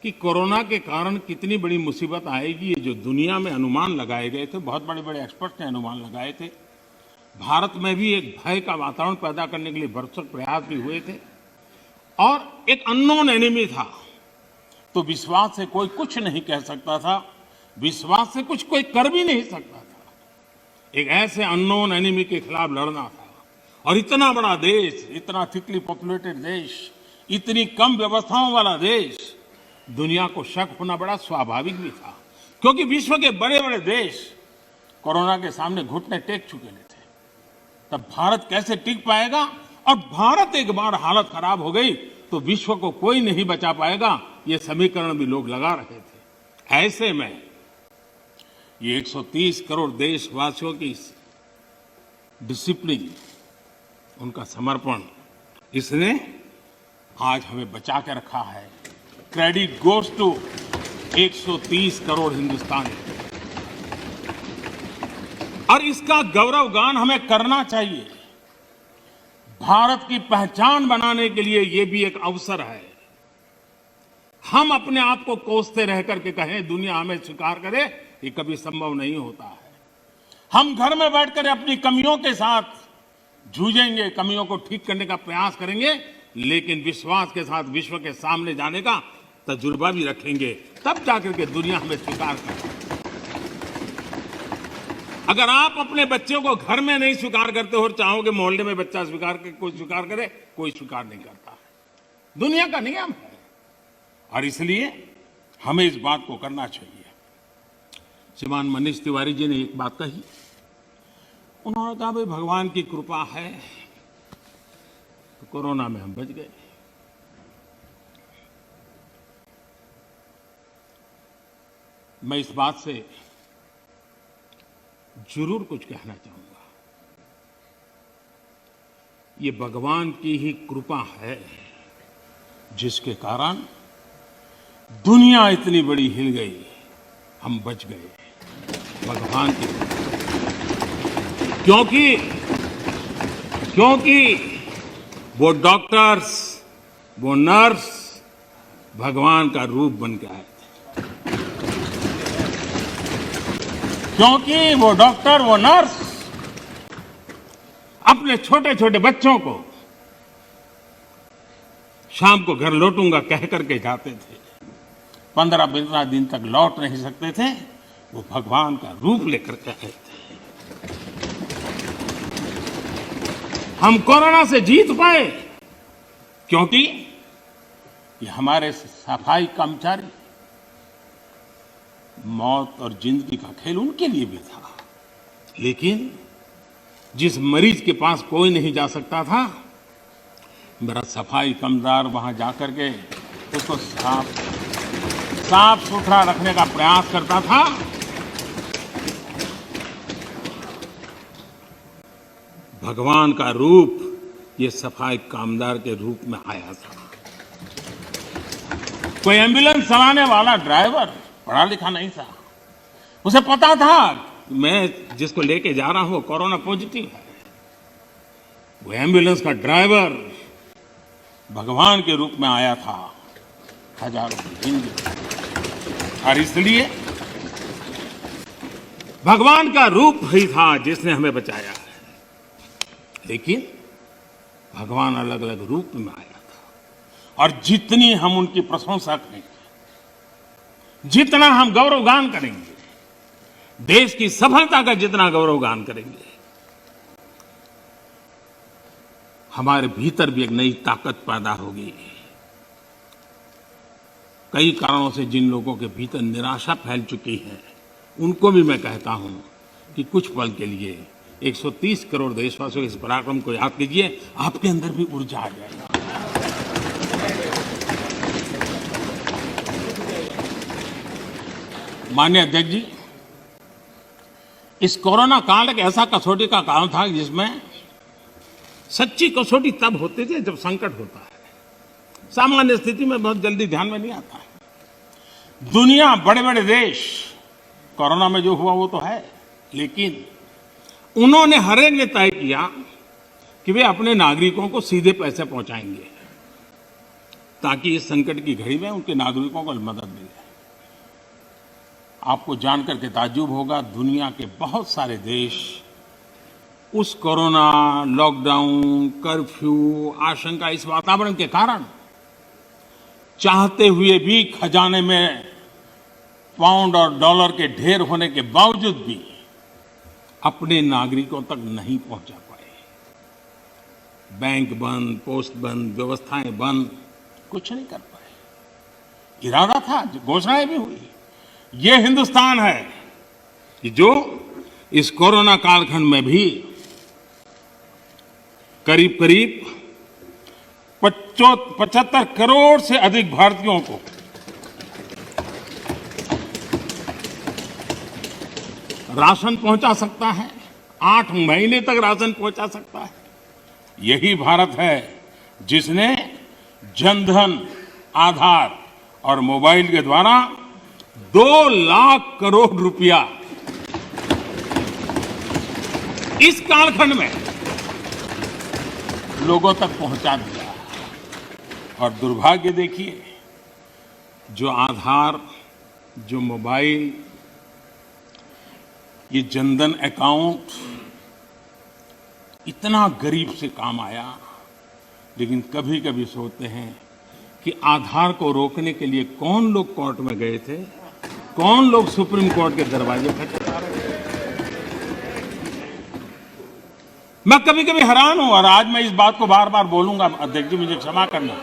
कि कोरोना के कारण कितनी बड़ी मुसीबत आएगी। ये जो दुनिया में अनुमान लगाए गए थे, बहुत बड़े बड़े एक्सपर्ट ने अनुमान लगाए थे। भारत में भी एक भय का वातावरण पैदा करने के लिए भरसक प्रयास भी हुए थे और एक अननोन एनिमी था, तो विश्वास से कोई कुछ नहीं कह सकता था, विश्वास से कुछ कोई कर भी नहीं सकता था। एक ऐसे अननोन एनिमी के खिलाफ लड़ना था और इतना बड़ा देश, इतना थिकली पॉपुलेटेड देश, इतनी कम व्यवस्थाओं वाला देश, दुनिया को शक होना बड़ा स्वाभाविक भी था, क्योंकि विश्व के बड़े बड़े देश कोरोना के सामने घुटने टेक चुके थे। तब भारत कैसे टिक पाएगा? और भारत एक बार हालत खराब हो गई तो विश्व को कोई नहीं बचा पाएगा, ये समीकरण भी लोग लगा रहे थे। ऐसे में ये 130 करोड़ देशवासियों की डिसिप्लिन, उनका समर्पण, इसने आज हमें बचा के रखा है। क्रेडिट गोज टू 130 करोड़ हिंदुस्तानी, और इसका गौरवगान हमें करना चाहिए। भारत की पहचान बनाने के लिए ये भी एक अवसर है। हम अपने आप को कोसते रह करके कहें दुनिया हमें स्वीकार करे, ये कभी संभव नहीं होता है। हम घर में बैठकर अपनी कमियों के साथ जूझेंगे, कमियों को ठीक करने का प्रयास करेंगे, लेकिन विश्वास के साथ विश्व के सामने जाने का तजुर्बा भी रखेंगे, तब जाकर के दुनिया हमें स्वीकार करे। अगर आप अपने बच्चों को घर में नहीं स्वीकार करते हो, चाहोगे मोहल्ले में बच्चा स्वीकार करे, कोई स्वीकार करे, कोई स्वीकार नहीं करता है। दुनिया का नियम है और इसलिए हमें इस बात को करना चाहिए। श्रीमान मनीष तिवारी जी ने एक बात कही, उन्होंने कहा भाई भगवान की कृपा है तो कोरोना में हम बच गए। मैं इस बात से जरूर कुछ कहना चाहूंगा। ये भगवान की ही कृपा है जिसके कारण दुनिया इतनी बड़ी हिल गई, हम बच गए, भगवान की कृपा। क्योंकि वो डॉक्टर्स, वो नर्स भगवान का रूप बन के आए थे। क्योंकि वो डॉक्टर, वो नर्स अपने छोटे छोटे बच्चों को शाम को घर लौटूंगा कह करके जाते थे। 15-15 दिन तक लौट नहीं सकते थे, वो भगवान का रूप लेकर के आए थे। हम कोरोना से जीत पाए क्योंकि ये हमारे सफाई कर्मचारी, मौत और जिंदगी का खेल उनके लिए भी था, लेकिन जिस मरीज के पास कोई नहीं जा सकता था, मेरा सफाई कर्मचारी वहां जाकर के उसको साफ सुथरा रखने का प्रयास करता था। भगवान का रूप ये सफाई कामदार के रूप में आया था। कोई एम्बुलेंस चलाने वाला ड्राइवर पढ़ा लिखा नहीं था, उसे पता था मैं जिसको लेके जा रहा हूं वो कोरोना पॉजिटिव है। वो एम्बुलेंस का ड्राइवर भगवान के रूप में आया था हजारों की जिंदगी, और इसलिए भगवान का रूप ही था जिसने हमें बचाया है। लेकिन भगवान अलग अलग रूप में आया था, और जितनी हम उनकी प्रशंसा करेंगे, जितना हम गौरवगान करेंगे, देश की सफलता का जितना गौरवगान करेंगे, हमारे भीतर भी एक नई ताकत पैदा होगी। कई कारणों से जिन लोगों के भीतर निराशा फैल चुकी है, उनको भी मैं कहता हूं कि कुछ पल के लिए 130 करोड़ देशवासियों के इस पराक्रम को याद कीजिए, आपके अंदर भी ऊर्जा आ जाएगा। माननीय अध्यक्ष जी, इस कोरोना काल एक ऐसा कसौटी का काल था जिसमें सच्ची कसौटी तब होती थी जब संकट होता है। सामान्य स्थिति में बहुत जल्दी ध्यान में नहीं आता है। दुनिया, बड़े बड़े देश, कोरोना में जो हुआ वो तो है, लेकिन उन्होंने हर एक ने तय किया कि वे अपने नागरिकों को सीधे पैसे पहुंचाएंगे। ताकि इस संकट की घड़ी में उनके नागरिकों को मदद मिले। आपको जानकर के ताज्जुब होगा, दुनिया के बहुत सारे देश उस कोरोना, लॉकडाउन, कर्फ्यू, आशंका, इस वातावरण के कारण चाहते हुए भी खजाने में पाउंड और डॉलर के ढेर होने के बावजूद भी अपने नागरिकों तक नहीं पहुंचा पाए। बैंक बंद, पोस्ट बंद, व्यवस्थाएं बंद, कुछ नहीं कर पाए। इरादा था, घोषणाएं भी हुई। ये हिंदुस्तान है कि जो इस कोरोना कालखंड में भी करीब करीब 75 करोड़ से अधिक भारतीयों को राशन पहुंचा सकता है, 8 महीने तक राशन पहुंचा सकता है। यही भारत है जिसने जनधन, आधार और मोबाइल के द्वारा 2 लाख करोड़ रुपया इस कालखंड में लोगों तक पहुंचा दिया। और दुर्भाग्य देखिए, जो आधार, जो मोबाइल, ये जनधन अकाउंट इतना गरीब से काम आया, लेकिन कभी कभी सोचते हैं कि आधार को रोकने के लिए कौन लोग कोर्ट में गए थे, कौन लोग सुप्रीम कोर्ट के दरवाजे खटखटा रहे थे। मैं कभी कभी हैरान हूं, और आज मैं इस बात को बार बार बोलूंगा, अध्यक्ष जी मुझे क्षमा करना।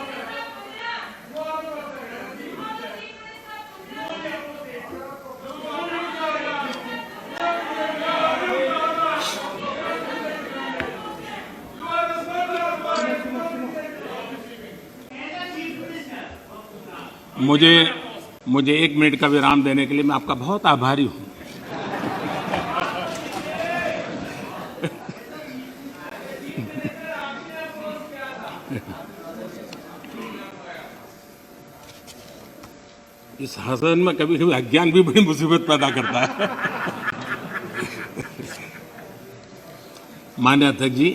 मुझे 1 मिनट का विराम देने के लिए मैं आपका बहुत आभारी हूं। इस हसन में कभी कभी अज्ञान भी बड़ी मुसीबत पैदा करता है। माननीय अध्यक्ष जी,